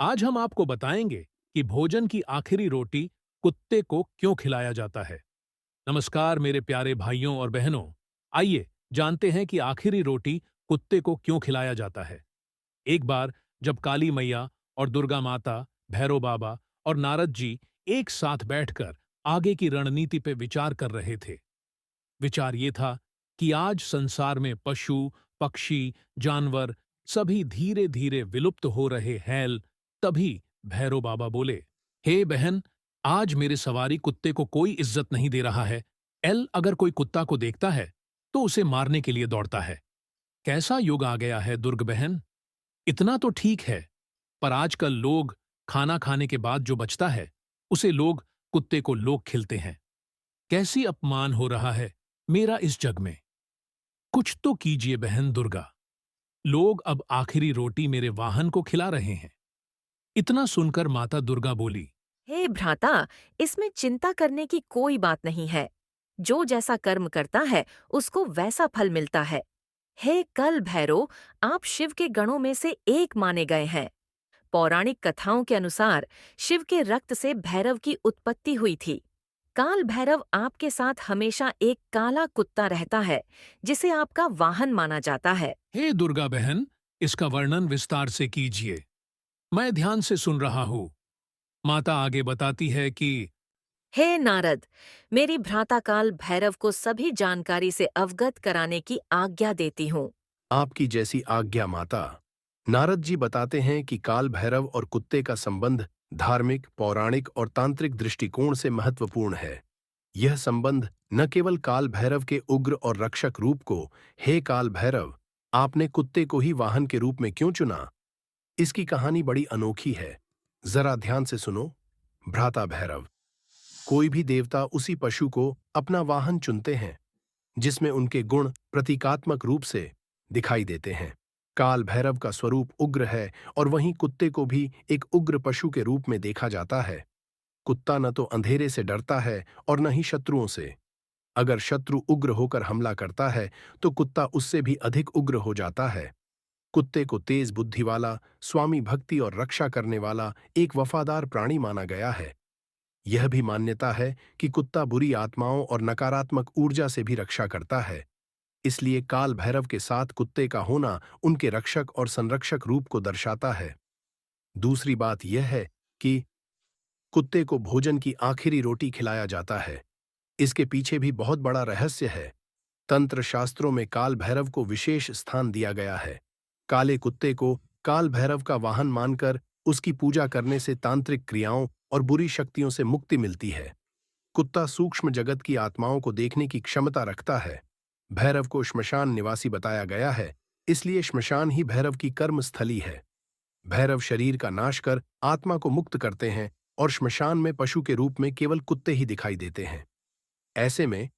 आज हम आपको बताएंगे कि भोजन की आखिरी रोटी कुत्ते को क्यों खिलाया जाता है। नमस्कार मेरे प्यारे भाइयों और बहनों। आइए जानते हैं कि आखिरी रोटी कुत्ते को क्यों खिलाया जाता है। एक बार जब काली मैया और दुर्गा माता, भैरव बाबा और नारद जी एक साथ बैठकर आगे की रणनीति पे विचार कर रहे थे। विचार ये था कि आज संसार में पशु, पक्षी, जानवर सभी धीरे धीरे विलुप्त हो रहे हैं। तभी भैरव बाबा बोले, हे बहन, आज मेरे सवारी कुत्ते को कोई इज्जत नहीं दे रहा है। अगर कोई कुत्ता को देखता है तो उसे मारने के लिए दौड़ता है। कैसा युग आ गया है दुर्ग बहन। इतना तो ठीक है, पर आजकल लोग खाना खाने के बाद जो बचता है उसे लोग कुत्ते को लोग खिलते हैं। कैसी अपमान हो रहा है मेरा इस जग में। कुछ तो कीजिए बहन दुर्गा। लोग अब आखिरी रोटी मेरे वाहन को खिला रहे हैं। इतना सुनकर माता दुर्गा बोली, हे भ्राता, इसमें चिंता करने की कोई बात नहीं है। जो जैसा कर्म करता है उसको वैसा फल मिलता है। हे कल भैरव, आप शिव के गणों में से एक माने गए हैं। पौराणिक कथाओं के अनुसार शिव के रक्त से भैरव की उत्पत्ति हुई थी। काल भैरव आपके साथ हमेशा एक काला कुत्ता रहता है, जिसे आपका वाहन माना जाता है। हे दुर्गा बहन, इसका वर्णन विस्तार से कीजिए। मैं ध्यान से सुन रहा हूं। माता आगे बताती है कि हे नारद, मेरी भ्राताकाल भैरव को सभी जानकारी से अवगत कराने की आज्ञा देती हूँ। आपकी जैसी आज्ञा माता। नारद जी बताते हैं कि काल भैरव और कुत्ते का संबंध धार्मिक, पौराणिक और तांत्रिक दृष्टिकोण से महत्वपूर्ण है। यह संबंध न केवल काल भैरव के उग्र और रक्षक रूप को, हे काल भैरव, आपने कुत्ते को ही वाहन के रूप में क्यों चुना, इसकी कहानी बड़ी अनोखी है। जरा ध्यान से सुनो। भ्राता भैरव। कोई भी देवता उसी पशु को अपना वाहन चुनते हैं जिसमें उनके गुण प्रतीकात्मक रूप से दिखाई देते हैं। काल भैरव का स्वरूप उग्र है और वहीं कुत्ते को भी एक उग्र पशु के रूप में देखा जाता है। कुत्ता न तो अंधेरे से डरता है और न ही शत्रुओं से। अगर शत्रु उग्र होकर हमला करता है तो कुत्ता उससे भी अधिक उग्र हो जाता है। कुत्ते को तेज बुद्धि वाला, स्वामी भक्ति और रक्षा करने वाला एक वफादार प्राणी माना गया है। यह भी मान्यता है कि कुत्ता बुरी आत्माओं और नकारात्मक ऊर्जा से भी रक्षा करता है। इसलिए काल भैरव के साथ कुत्ते का होना उनके रक्षक और संरक्षक रूप को दर्शाता है। दूसरी बात यह है कि कुत्ते को भोजन की आखिरी रोटी खिलाया जाता है। इसके पीछे भी बहुत बड़ा रहस्य है। तंत्र शास्त्रों में काल भैरव को विशेष स्थान दिया गया है। काले कुत्ते को काल भैरव का वाहन मानकर उसकी पूजा करने से तांत्रिक क्रियाओं और बुरी शक्तियों से मुक्ति मिलती है। कुत्ता सूक्ष्म जगत की आत्माओं को देखने की क्षमता रखता है। भैरव को श्मशान निवासी बताया गया है, इसलिए श्मशान ही भैरव की कर्म स्थली है। भैरव शरीर का नाश कर आत्मा को मुक्त करते हैं और श्मशान में पशु के रूप में केवल कुत्ते ही दिखाई देते हैं। ऐसे में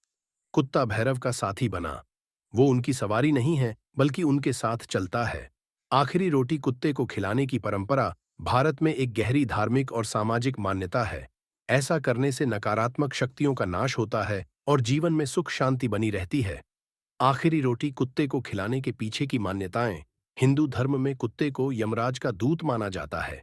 कुत्ता भैरव का साथी बना। वो उनकी सवारी नहीं है, बल्कि उनके साथ चलता है। आखिरी रोटी कुत्ते को खिलाने की परंपरा भारत में एक गहरी धार्मिक और सामाजिक मान्यता है। ऐसा करने से नकारात्मक शक्तियों का नाश होता है और जीवन में सुख शांति बनी रहती है। आखिरी रोटी कुत्ते को खिलाने के पीछे की मान्यताएं। हिंदू धर्म में कुत्ते को यमराज का दूत माना जाता है।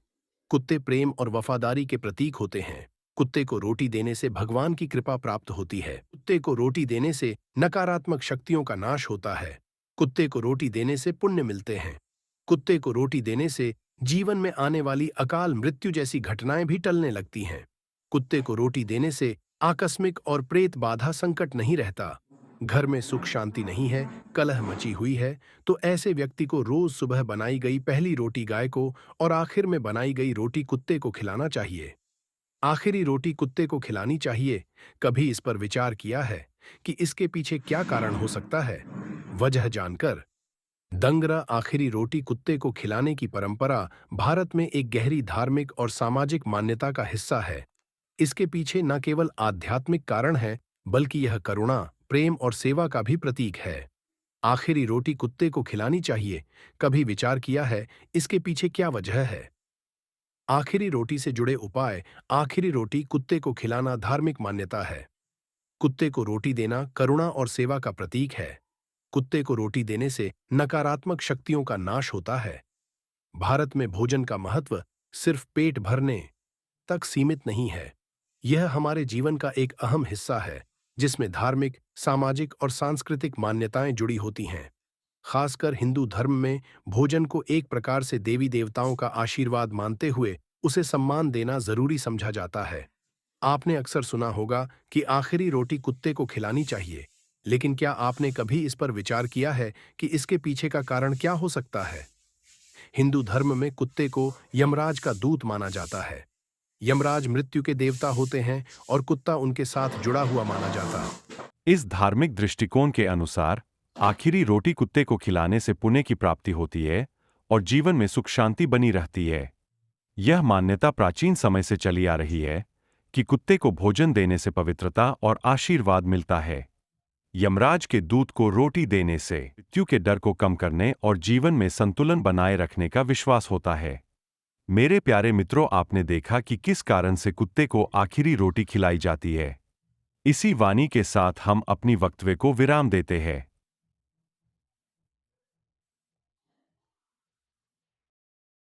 कुत्ते प्रेम और वफादारी के प्रतीक होते हैं। कुत्ते को रोटी देने से भगवान की कृपा प्राप्त होती है। कुत्ते को रोटी देने से नकारात्मक शक्तियों का नाश होता है। कुत्ते को रोटी देने से पुण्य मिलते हैं। कुत्ते को रोटी देने से जीवन में आने वाली अकाल मृत्यु जैसी घटनाएं भी टलने लगती हैं। कुत्ते को रोटी देने से आकस्मिक और प्रेत बाधा संकट नहीं रहता। घर में सुख शांति नहीं है, कलह मची हुई है, तो ऐसे व्यक्ति को रोज सुबह बनाई गई पहली रोटी गाय को और आखिर में बनाई गई रोटी कुत्ते को खिलाना चाहिए। आखिरी रोटी कुत्ते को खिलानी चाहिए। कभी इस पर विचार किया है कि इसके पीछे क्या कारण हो सकता है? वजह जानकर। दंगरा आखिरी रोटी कुत्ते को खिलाने की परंपरा भारत में एक गहरी धार्मिक और सामाजिक मान्यता का हिस्सा है। इसके पीछे न केवल आध्यात्मिक कारण है, बल्कि यह करुणा, प्रेम और सेवा का भी प्रतीक है। आखिरी रोटी कुत्ते को खिलानी चाहिए। कभी विचार किया है इसके पीछे क्या वजह है? आखिरी रोटी से जुड़े उपाय। आखिरी रोटी कुत्ते को खिलाना धार्मिक मान्यता है। कुत्ते को रोटी देना करुणा और सेवा का प्रतीक है। कुत्ते को रोटी देने से नकारात्मक शक्तियों का नाश होता है। भारत में भोजन का महत्व सिर्फ पेट भरने तक सीमित नहीं है। यह हमारे जीवन का एक अहम हिस्सा है, जिसमें धार्मिक, सामाजिक और सांस्कृतिक मान्यताएं जुड़ी होती हैं। खासकर हिंदू धर्म में भोजन को एक प्रकार से देवी देवताओं का आशीर्वाद मानते हुए उसे सम्मान देना जरूरी समझा जाता है। आपने अक्सर सुना होगा कि आखिरी रोटी कुत्ते को खिलानी चाहिए, लेकिन क्या आपने कभी इस पर विचार किया है कि इसके पीछे का कारण क्या हो सकता है? हिंदू धर्म में कुत्ते को यमराज का दूत माना जाता है। यमराज मृत्यु के देवता होते हैं और कुत्ता उनके साथ जुड़ा हुआ माना जाता है। इस धार्मिक दृष्टिकोण के अनुसार आखिरी रोटी कुत्ते को खिलाने से पुण्य की प्राप्ति होती है और जीवन में सुख शांति बनी रहती है। यह मान्यता प्राचीन समय से चली आ रही है कि कुत्ते को भोजन देने से पवित्रता और आशीर्वाद मिलता है। यमराज के दूत को रोटी देने से मृत्यु के डर को कम करने और जीवन में संतुलन बनाए रखने का विश्वास होता है। मेरे प्यारे मित्रों, आपने देखा कि किस कारण से कुत्ते को आखिरी रोटी खिलाई जाती है। इसी वाणी के साथ हम अपनी वक्तव्य को विराम देते हैं।